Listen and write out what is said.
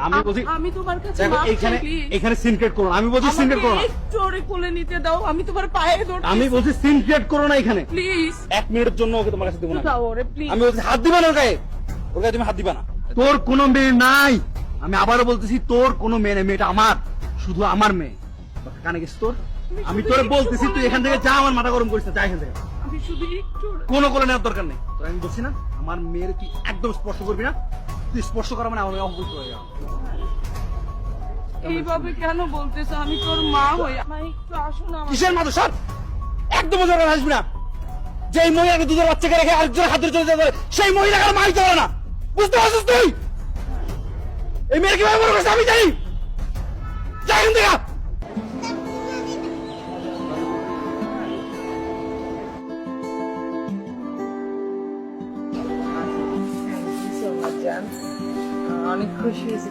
আমি বলছি আমি তোমার কাছে দেখো মাফ চাই, এখানে please। এখানে সিনক্রেট করো না। আমি বলছি সিনক্রেট করো না। আমাকে একটু ওরে কোলে নিতে দাও, আমি তোমার পায়ে ধরছি। আমি বলছি সিনক্রেট করো না এখানে। প্লিজ 1 মিনিটের জন্য ওকে তোমার কাছে দেবো না। দাও ওরে প্লিজ। আমি বলছি হাত দিবা না ওর গায়ে। ওর গায়ে তুমি হাত দিবা না। তোর কোনো মেয়ে নাই। আমি আবারও বলতেছি তোর কোনো মেয়ে নেই। মেয়েটা আমার, শুধু আমার মেয়ে। কানে গেছিস তোর? আমি তোরে বলতেছি তুই এখান থেকে যা, আমার মাথা গরম করিস না, যা এখান থেকে। আমি শুধু একটু কোনো কোলে নেওয়ার দরকার নেই। তোর আমি বলছি না, আমার মেয়ের তুই একদম স্পর্শ করবি না। তুই স্পর্শ করা মানে আমি অপবিত্র হয়ে যাবো। এইভাবে কেন বলতেছ? আমি তোর মা হই, আমার একটু আসো না আমার। কিসের মাথা সর, একদম ওজন আসবি না। যেই মহিলাকে দুধের বাচ্চাকে রেখে আরেকজনের হাতে চলে যাবে, সেই মহিলাকে আর মাইতে পারে না। বুঝতে পারছিস তুই? এই মেয়ের কিভাবে বড় করছে আমি জানি। যা এখান থেকে। অনেক খুশি হয়েছি।